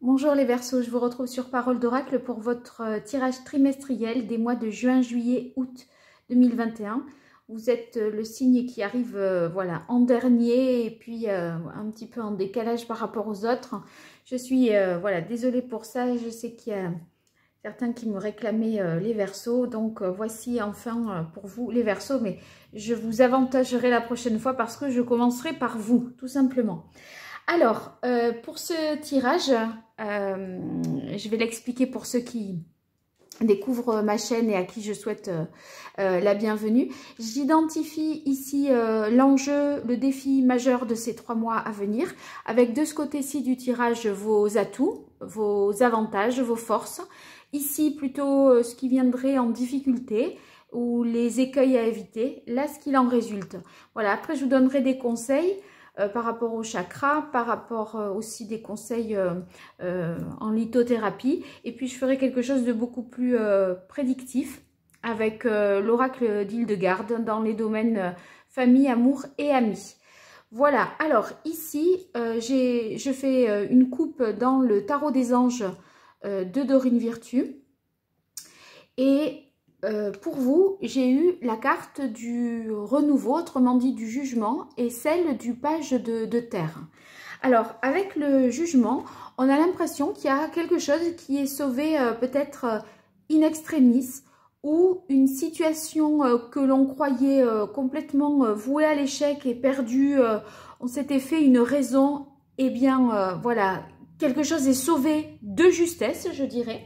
Bonjour les Verseaux, je vous retrouve sur Parole d'Oracle pour votre tirage trimestriel des mois de juin, juillet, août 2021. Vous êtes le signe qui arrive voilà, en dernier et puis un petit peu en décalage par rapport aux autres. Je suis voilà, désolée pour ça, je sais qu'il y a certains qui me réclamaient les Verseaux. Donc voici enfin pour vous les Verseaux, mais je vous avantagerai la prochaine fois parce que je commencerai par vous, tout simplement. Alors, pour ce tirage, je vais l'expliquer pour ceux qui découvrent ma chaîne et à qui je souhaite la bienvenue. J'identifie ici l'enjeu, le défi majeur de ces 3 mois à venir, avec de ce côté-ci du tirage vos atouts, vos avantages, vos forces. Ici, plutôt ce qui viendrait en difficulté ou les écueils à éviter. Là, ce qu'il en résulte. Voilà, après, je vous donnerai des conseils par rapport au chakra, par rapport aussi des conseils en lithothérapie. Et puis, je ferai quelque chose de beaucoup plus prédictif avec l'oracle d'Hildegarde dans les domaines famille, amour et amis. Voilà, alors ici, je fais une coupe dans le tarot des anges de Dorine Virtue. Et pour vous, j'ai eu la carte du renouveau, autrement dit du jugement, et celle du page de terre. Alors, avec le jugement, on a l'impression qu'il y a quelque chose qui est sauvé peut-être in extremis, ou une situation que l'on croyait complètement vouée à l'échec et perdue, on s'était fait une raison, et bien voilà, quelque chose est sauvé de justesse, je dirais.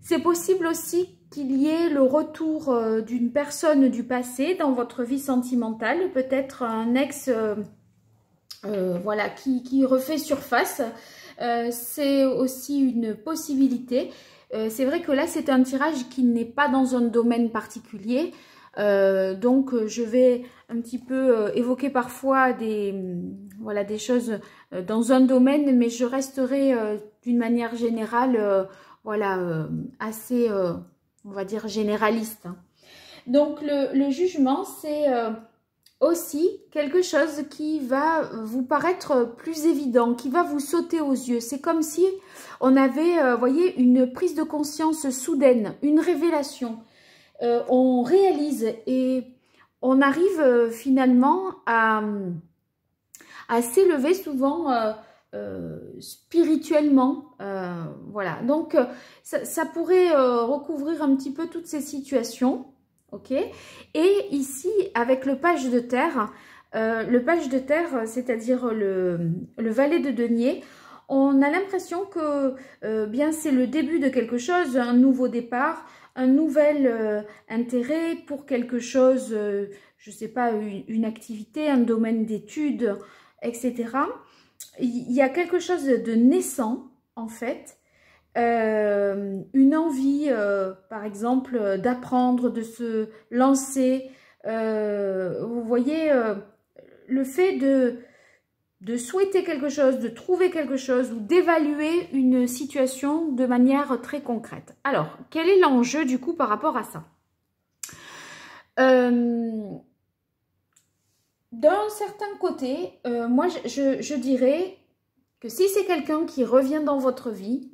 C'est possible aussi qu'il y ait le retour d'une personne du passé dans votre vie sentimentale, peut-être un ex voilà, qui refait surface. C'est aussi une possibilité. C'est vrai que là, c'est un tirage qui n'est pas dans un domaine particulier. Donc, je vais un petit peu évoquer parfois voilà, des choses dans un domaine, mais je resterai d'une manière générale voilà, assez, on va dire, généraliste. Donc, le jugement, c'est aussi quelque chose qui va vous paraître plus évident, qui va vous sauter aux yeux. C'est comme si on avait, voyez, une prise de conscience soudaine, une révélation. On réalise et on arrive finalement à s'élever souvent spirituellement, voilà. Donc ça pourrait recouvrir un petit peu toutes ces situations, ok. Et ici avec le page de terre, c'est-à-dire le valet de denier, on a l'impression que bien c'est le début de quelque chose, un nouveau départ, un nouvel intérêt pour quelque chose, je sais pas, une activité, un domaine d'études, etc. Il y a quelque chose de naissant, en fait, une envie, par exemple, d'apprendre, de se lancer. Vous voyez, le fait de souhaiter quelque chose, de trouver quelque chose ou d'évaluer une situation de manière très concrète. Alors, quel est l'enjeu du coup par rapport à ça? D'un certain côté, moi je dirais que si c'est quelqu'un qui revient dans votre vie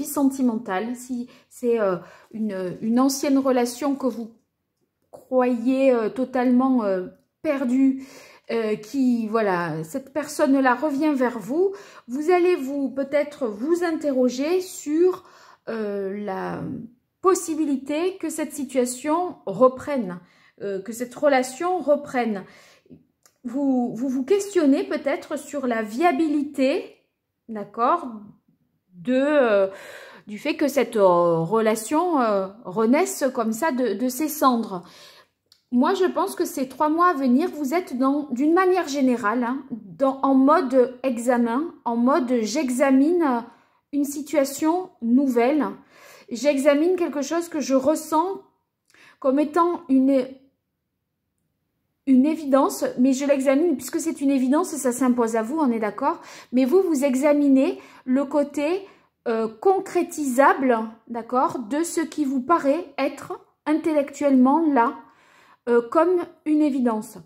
sentimentale, si c'est une ancienne relation que vous croyez totalement perdue, qui, voilà, cette personne-là revient vers vous, vous allez peut-être vous interroger sur la possibilité que cette situation reprenne, que cette relation reprenne. Vous questionnez peut-être sur la viabilité, d'accord, du fait que cette relation renaisse comme ça de ses cendres. Moi, je pense que ces 3 mois à venir, vous êtes d'une manière générale, hein, en mode examen, en mode j'examine une situation nouvelle. J'examine quelque chose que je ressens comme étant une évidence, mais je l'examine, puisque c'est une évidence, ça s'impose à vous, on est d'accord. Mais vous examinez le côté concrétisable, d'accord, de ce qui vous paraît être intellectuellement là, comme une évidence.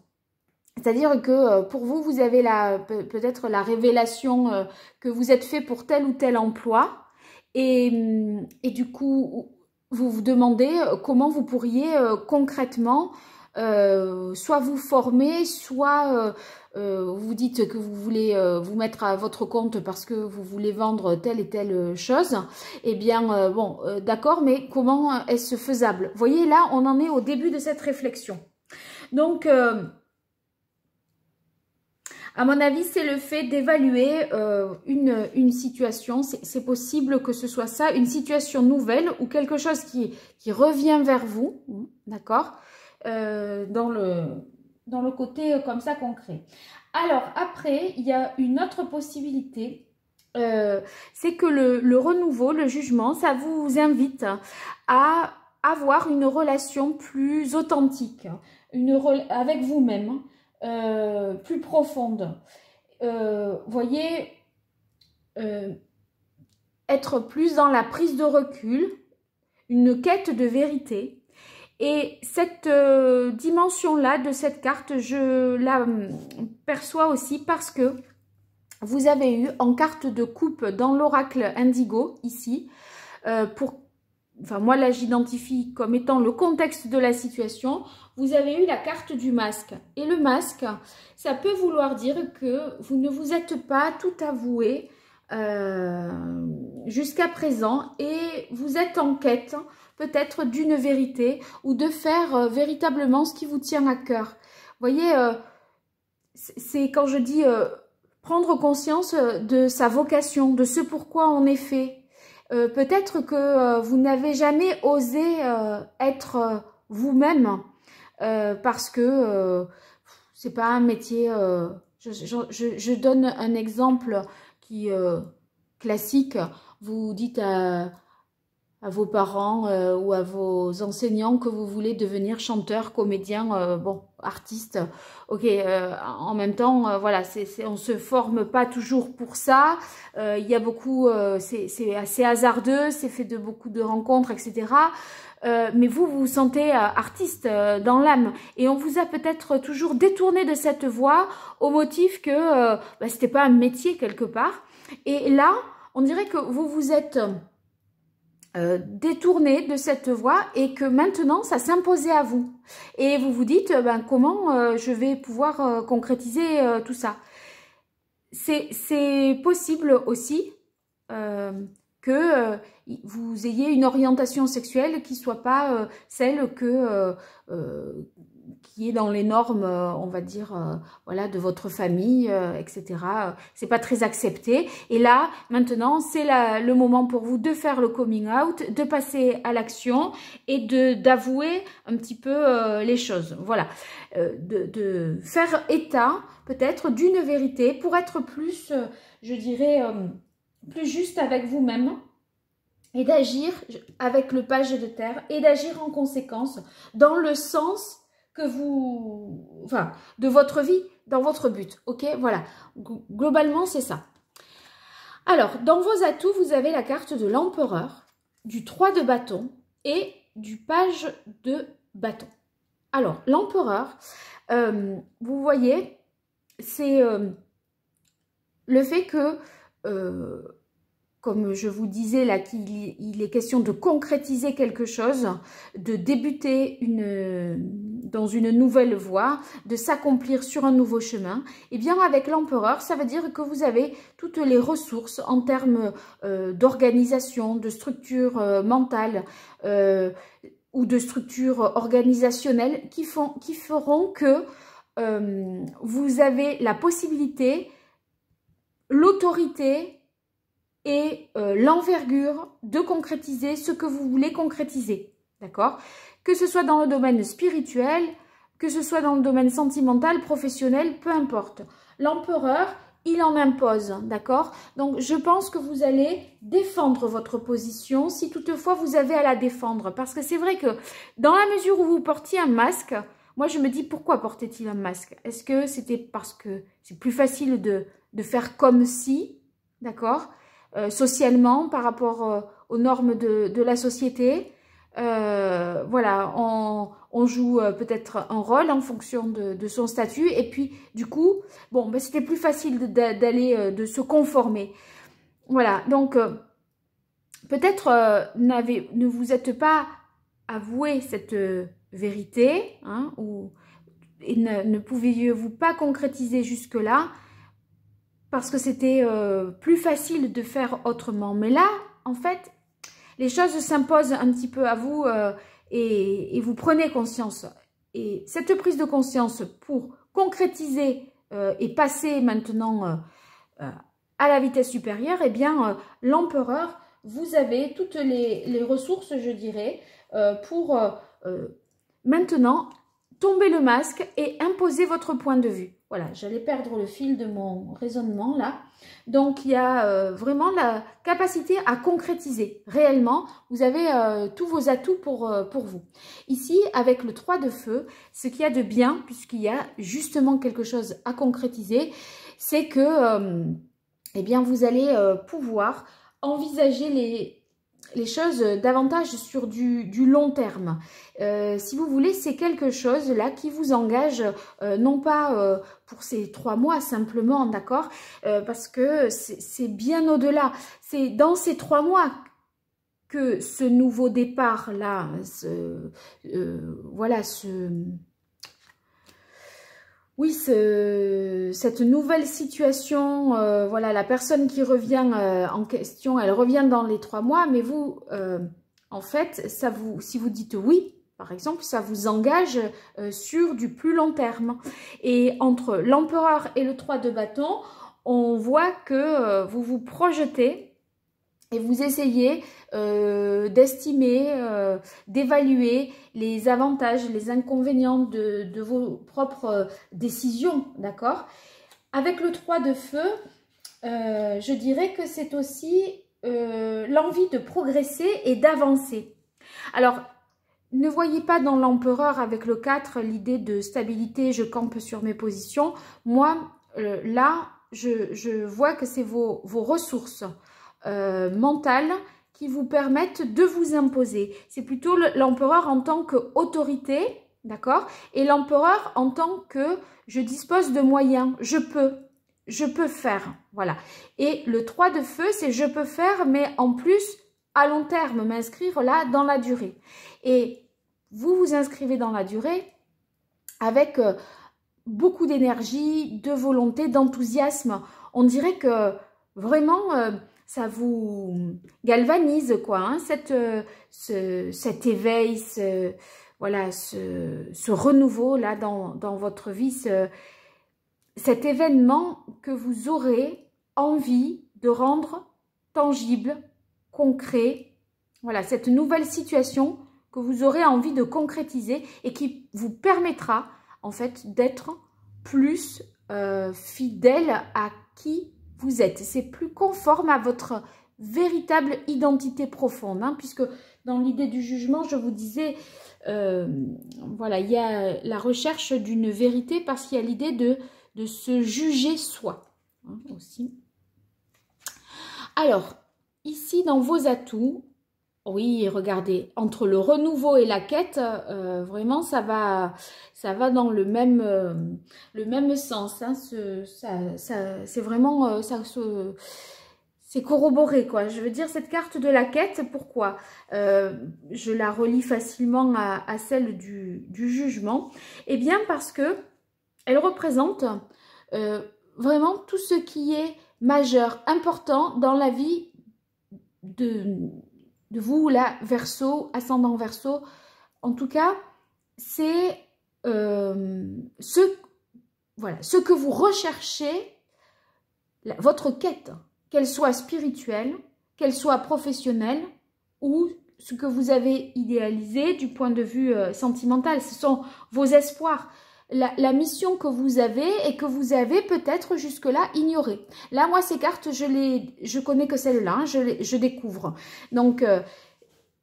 C'est-à-dire que pour vous, vous avez peut-être la révélation que vous êtes fait pour tel ou tel emploi. Et du coup, vous vous demandez comment vous pourriez concrètement soit vous former, soit vous dites que vous voulez vous mettre à votre compte parce que vous voulez vendre telle et telle chose. Eh bien, bon, d'accord, mais comment est-ce faisable? Vous voyez, là, on en est au début de cette réflexion. Donc, à mon avis, c'est le fait d'évaluer une situation. C'est possible que ce soit ça, une situation nouvelle ou quelque chose qui revient vers vous, d'accord, dans le côté comme ça concret. Alors, après, il y a une autre possibilité, c'est que le renouveau, le jugement, ça vous invite à avoir une relation plus authentique, avec vous-même, plus profonde. Voyez, être plus dans la prise de recul, une quête de vérité. Et cette dimension-là de cette carte, je la perçois aussi parce que vous avez eu en carte de coupe dans l'oracle indigo, ici, enfin moi là j'identifie comme étant le contexte de la situation, vous avez eu la carte du masque. Et le masque, ça peut vouloir dire que vous ne vous êtes pas tout avoué jusqu'à présent et vous êtes en quête peut-être d'une vérité ou de faire véritablement ce qui vous tient à cœur. Vous voyez, c'est quand je dis prendre conscience de sa vocation, de ce pourquoi on est fait. Peut-être que vous n'avez jamais osé être vous-même parce que c'est pas un métier. Je donne un exemple qui classique. Vous dites à vos parents ou à vos enseignants que vous voulez devenir chanteur, comédien, bon, artiste. Ok, en même temps, voilà, on se forme pas toujours pour ça. Il y a beaucoup, c'est assez hasardeux, c'est fait de beaucoup de rencontres, etc. Mais vous vous sentez artiste dans l'âme et on vous a peut-être toujours détourné de cette voie au motif que bah, c'était pas un métier quelque part. Et là, on dirait que vous vous êtes détourné de cette voie et que maintenant ça s'imposait à vous et vous vous dites ben, comment je vais pouvoir concrétiser tout ça. C'est possible aussi que vous ayez une orientation sexuelle qui soit pas celle qui est dans les normes, on va dire, voilà, de votre famille, etc. C'est pas très accepté. Et là, maintenant, c'est le moment pour vous de faire le coming out, de passer à l'action et d'avouer un petit peu les choses. Voilà, de faire état peut-être d'une vérité pour être plus, je dirais, plus juste avec vous-même et d'agir avec le page de terre et d'agir en conséquence dans le sens que vous, enfin, de votre vie, dans votre but, ok, voilà, globalement c'est ça. Alors, dans vos atouts, vous avez la carte de l'empereur, du 3 de bâton et du page de bâton. Alors, l'empereur, vous voyez, c'est le fait que, comme je vous disais là, qu'il est question de concrétiser quelque chose, de débuter dans une nouvelle voie, de s'accomplir sur un nouveau chemin. Et bien avec l'empereur, ça veut dire que vous avez toutes les ressources en termes d'organisation, de structure mentale ou de structure organisationnelle qui feront que vous avez la possibilité, l'autorité et l'envergure de concrétiser ce que vous voulez concrétiser, d'accord? Que ce soit dans le domaine spirituel, que ce soit dans le domaine sentimental, professionnel, peu importe. L'empereur, il en impose, d'accord? Donc, je pense que vous allez défendre votre position si toutefois vous avez à la défendre. Parce que c'est vrai que dans la mesure où vous portiez un masque, moi je me dis pourquoi portait-il un masque? Est-ce que c'était parce que c'est plus facile de faire comme si, d'accord? Socialement par rapport aux normes de la société. voilà, on joue peut-être un rôle en fonction de son statut. Et puis, du coup, bon, ben, c'était plus facile d'aller, de se conformer. Voilà, donc, peut-être ne vous êtes pas avoué cette vérité, hein, et ne pouviez-vous pas concrétiser jusque-là, parce que c'était plus facile de faire autrement. Mais là, en fait, les choses s'imposent un petit peu à vous et vous prenez conscience. Et cette prise de conscience pour concrétiser et passer maintenant à la vitesse supérieure, eh bien, l'empereur, vous avez toutes les ressources, je dirais, pour maintenant tomber le masque et imposer votre point de vue. Voilà, j'allais perdre le fil de mon raisonnement là. Donc, il y a vraiment la capacité à concrétiser. Réellement, vous avez tous vos atouts pour vous. Ici, avec le 3 de feu, ce qu'il y a de bien, puisqu'il y a justement quelque chose à concrétiser, c'est que eh bien, vous allez pouvoir envisager les choses davantage sur du long terme. Si vous voulez, c'est quelque chose là qui vous engage, non pas pour ces 3 mois simplement, d'accord, parce que c'est bien au-delà. C'est dans ces 3 mois que ce nouveau départ là, voilà, oui, cette nouvelle situation, voilà, la personne qui revient en question, elle revient dans les 3 mois, mais vous, en fait, si vous dites oui, par exemple, ça vous engage sur du plus long terme. Et entre l'empereur et le 3 de bâton, on voit que vous vous projetez et vous essayez d'estimer, d'évaluer les avantages, les inconvénients de vos propres décisions, d'accord? Avec le 3 de feu, je dirais que c'est aussi l'envie de progresser et d'avancer. Alors, ne voyez pas dans l'empereur avec le 4 l'idée de stabilité, je campe sur mes positions. Moi, là, je vois que c'est vos ressources mentales qui vous permettent de vous imposer. C'est plutôt l'empereur en tant qu'autorité, d'accord? Et l'empereur en tant que je dispose de moyens, je peux faire, voilà. Et le 3 de feu, c'est je peux faire, mais en plus, à long terme, m'inscrire là dans la durée. Et vous vous inscrivez dans la durée avec beaucoup d'énergie, de volonté, d'enthousiasme. On dirait que vraiment ça vous galvanise, quoi, hein, cet éveil, voilà, ce renouveau là dans votre vie, cet événement que vous aurez envie de rendre tangible, concret, voilà, cette nouvelle situation que vous aurez envie de concrétiser et qui vous permettra en fait d'être plus fidèle à qui vous êtes. C'est plus conforme à votre véritable identité profonde, hein, puisque dans l'idée du jugement, je vous disais, voilà, il y a la recherche d'une vérité parce qu'il y a l'idée de se juger soi, hein, aussi. Alors, ici, dans vos atouts, oui, regardez, entre le renouveau et la quête, vraiment, ça va dans le même sens. Hein, c'est vraiment, c'est corroboré, quoi. Je veux dire, cette carte de la quête, pourquoi je la relie facilement à celle du jugement? Eh bien, parce que elle représente vraiment tout ce qui est majeur, important dans la vie de vous, là, Verseau, ascendant Verseau. En tout cas, c'est voilà, ce que vous recherchez, votre quête, qu'elle soit spirituelle, qu'elle soit professionnelle ou ce que vous avez idéalisé du point de vue sentimental. Ce sont vos espoirs. La mission que vous avez et que vous avez peut-être jusque-là ignorée. Là, moi, ces cartes, je connais que celle-là, hein, je découvre. Donc,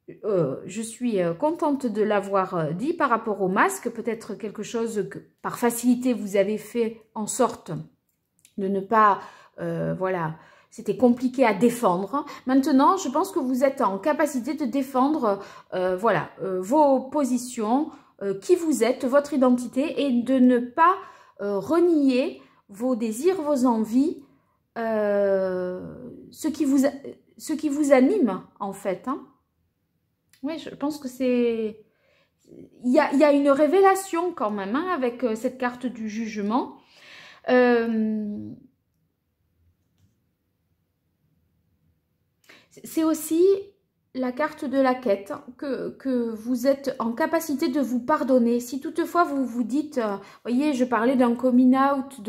je suis contente de l'avoir dit par rapport au masque. Peut-être quelque chose que, par facilité, vous avez fait en sorte de ne pas, voilà, c'était compliqué à défendre. Maintenant, je pense que vous êtes en capacité de défendre voilà, vos positions, qui vous êtes, votre identité, et de ne pas renier vos désirs, vos envies, ce qui vous anime, en fait. Hein. Oui, je pense que c'est... Il y a une révélation quand même hein, avec cette carte du jugement. C'est aussi la carte de la quête, que vous êtes en capacité de vous pardonner. Si toutefois vous vous dites, voyez, je parlais d'un coming out,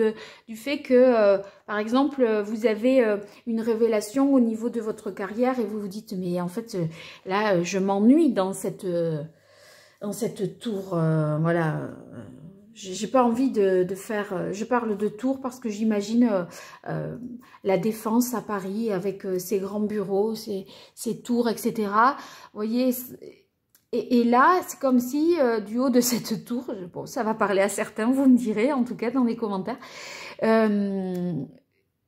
du fait que, par exemple, vous avez une révélation au niveau de votre carrière et vous vous dites, mais en fait, là, je m'ennuie dans cette tour, voilà. J'ai pas envie de faire... je parle de tour parce que j'imagine la Défense à Paris avec ses grands bureaux, ses tours, etc. Vous voyez, et là, c'est comme si du haut de cette tour, bon, ça va parler à certains, vous me direz, en tout cas dans les commentaires. Vous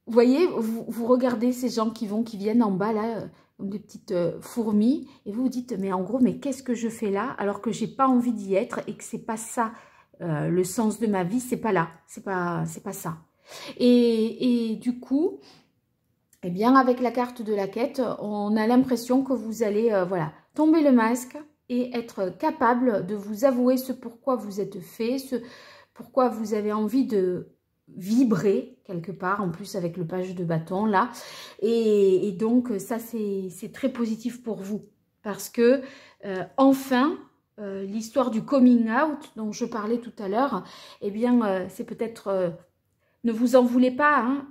voyez, vous regardez ces gens qui viennent en bas, là, comme des petites fourmis, et vous vous dites, mais en gros, mais qu'est-ce que je fais là, alors que j'ai pas envie d'y être et que c'est pas ça. Le sens de ma vie, c'est pas là, c'est pas ça. Et du coup, eh bien, avec la carte de la quête, on a l'impression que vous allez, voilà, tomber le masque et être capable de vous avouer ce pourquoi vous êtes fait, ce pourquoi vous avez envie de vibrer quelque part, en plus avec le page de bâton là. Et donc, ça, c'est très positif pour vous parce que, enfin, l'histoire du coming out dont je parlais tout à l'heure, eh bien, c'est peut-être... ne vous en voulez pas, hein,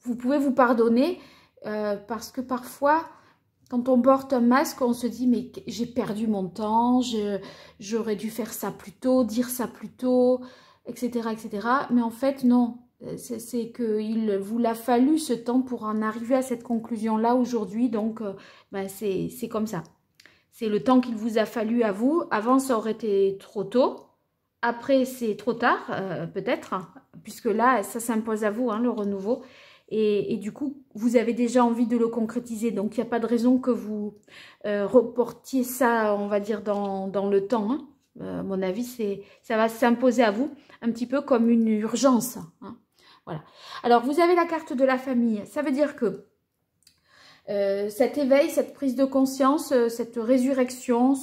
vous pouvez vous pardonner parce que parfois, quand on porte un masque, on se dit « mais j'ai perdu mon temps, j'aurais dû faire ça plus tôt, dire ça plus tôt, etc. etc. » Mais en fait, non, c'est qu'il vous a fallu ce temps pour en arriver à cette conclusion-là aujourd'hui, donc ben, c'est comme ça. C'est le temps qu'il vous a fallu à vous. Avant, ça aurait été trop tôt. Après, c'est trop tard, peut-être, puisque là, ça s'impose à vous, hein, le renouveau. Et du coup, vous avez déjà envie de le concrétiser. Donc, il n'y a pas de raison que vous reportiez ça, on va dire, dans le temps. Hein. À mon avis, ça va s'imposer à vous, un petit peu comme une urgence. Hein. Voilà. Alors, vous avez la carte de la famille. Ça veut dire que cet éveil, cette prise de conscience, cette résurrection,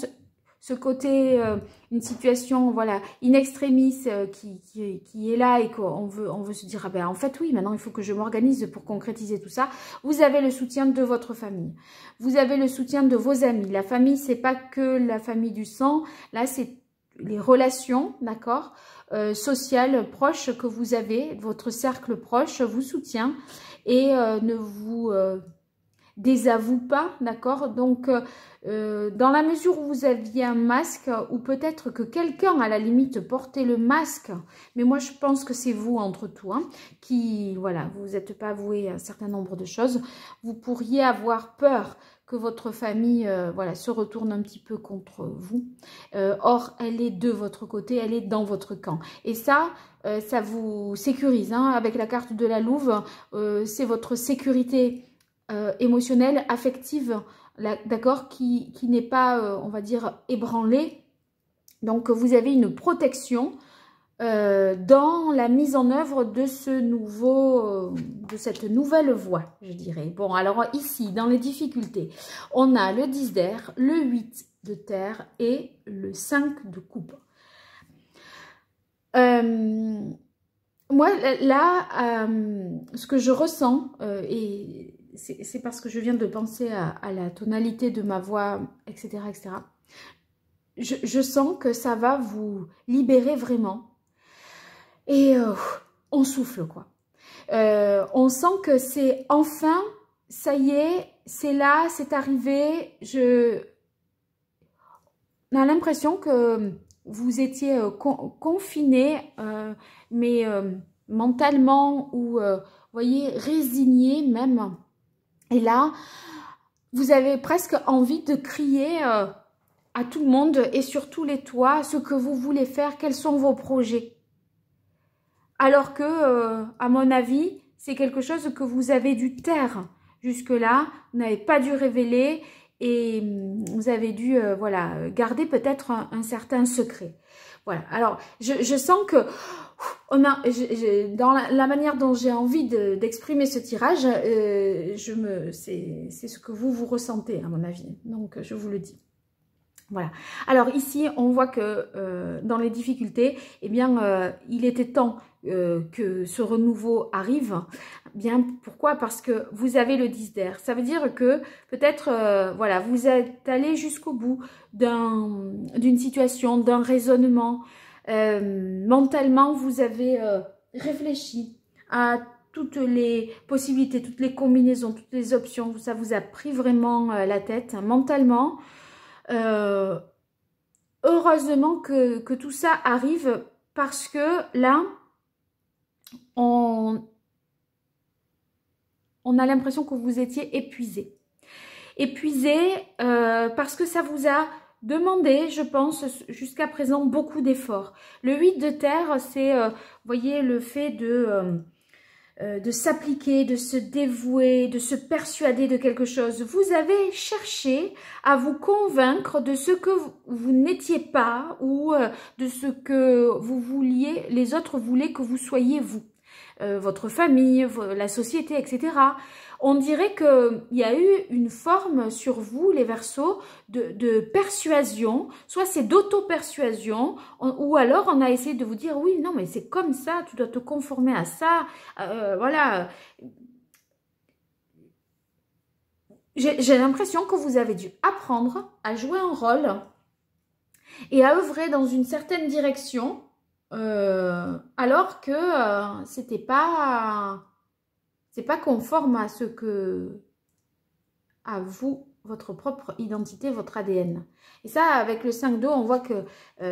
ce côté, une situation, voilà, in extremis qui est là et qu'on veut se dire, ah ben en fait oui, maintenant il faut que je m'organise pour concrétiser tout ça. Vous avez le soutien de votre famille, vous avez le soutien de vos amis. La famille, c'est pas que la famille du sang, là c'est les relations, d'accord, sociales, proches que vous avez, votre cercle proche vous soutient et ne vous... désavoue pas, d'accord? Donc, dans la mesure où vous aviez un masque, ou peut-être que quelqu'un, à la limite, portait le masque, mais moi, je pense que c'est vous, entre tout, hein, qui, voilà, vous n'êtes pas avoué à un certain nombre de choses, vous pourriez avoir peur que votre famille, voilà, se retourne un petit peu contre vous. Or, elle est de votre côté, elle est dans votre camp. Et ça, ça vous sécurise, hein, avec la carte de la Louve, c'est votre sécurité émotionnelle, affective, d'accord, qui n'est pas, on va dire, ébranlée. Donc, vous avez une protection dans la mise en œuvre de de cette nouvelle voie, je dirais. Bon, alors ici, dans les difficultés, on a le 10 d'air, le 8 de terre et le 5 de coupe. Moi, là, ce que je ressens, et c'est parce que je viens de penser à la tonalité de ma voix, etc., etc. Je sens que ça va vous libérer vraiment. Et on souffle, quoi. On sent que c'est enfin, ça y est, c'est là, c'est arrivé. On a l'impression que vous étiez confiné, mais mentalement ou, voyez, résigné même. Et là, vous avez presque envie de crier à tout le monde et sur tous les toits ce que vous voulez faire, quels sont vos projets. Alors que, à mon avis, c'est quelque chose que vous avez dû taire jusque-là, vous n'avez pas dû révéler et vous avez dû voilà, garder peut-être un certain secret. Voilà, alors je sens que dans la manière dont j'ai envie d'exprimer ce tirage, c'est ce que vous ressentez à mon avis, donc je vous le dis. Voilà. Alors ici, on voit que dans les difficultés, eh bien, il était temps que ce renouveau arrive. Bien, pourquoi? Parce que vous avez le 10 d'air. Ça veut dire que peut-être, voilà, vous êtes allé jusqu'au bout d'une situation, d'un raisonnement. Mentalement, vous avez réfléchi à toutes les possibilités, toutes les combinaisons, toutes les options. Ça vous a pris vraiment la tête, hein, mentalement. Heureusement que tout ça arrive parce que là, on a l'impression que vous étiez épuisé. Épuisé parce que ça vous a demandé, je pense, jusqu'à présent, beaucoup d'efforts. Le 8 de terre, c'est, vous voyez, le fait de s'appliquer, de se dévouer, de se persuader de quelque chose. Vous avez cherché à vous convaincre de ce que vous n'étiez pas ou de ce que vous vouliez, les autres voulaient que vous soyez vous. Votre famille, la société, etc. On dirait qu'il y a eu une forme sur vous, les Verseaux, de persuasion, soit c'est d'auto-persuasion, ou alors on a essayé de vous dire, oui, non, mais c'est comme ça, tu dois te conformer à ça, voilà. J'ai l'impression que vous avez dû apprendre à jouer un rôle et à œuvrer dans une certaine direction, alors que c'est pas conforme à ce que, à vous, votre propre identité, votre ADN. Et ça, avec le 5 d'eau, on voit que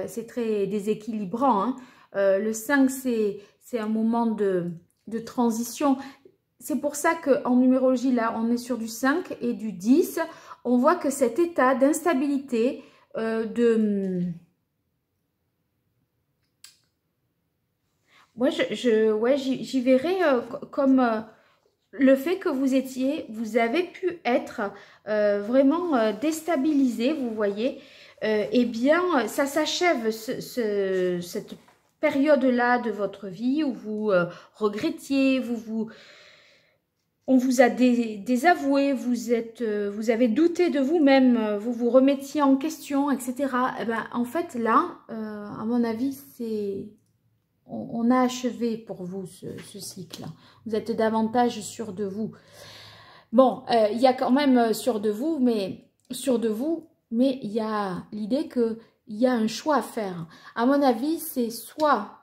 c'est très déséquilibrant, hein. Le 5, c'est un moment de transition. C'est pour ça qu'en numérologie, là, on est sur du 5 et du 10. On voit que cet état d'instabilité, moi, j'y verrais comme le fait que vous avez pu être vraiment déstabilisé, vous voyez. Eh bien, ça s'achève cette période-là de votre vie où vous regrettiez, on vous a désavoué, vous avez douté de vous-même, vous vous remettiez en question, etc. Eh ben, en fait, là, à mon avis, on a achevé pour vous ce cycle. Vous êtes davantage sûr de vous. Bon, il y a quand même sûr de vous, mais il y a l'idée qu'il y a un choix à faire. À mon avis, c'est soit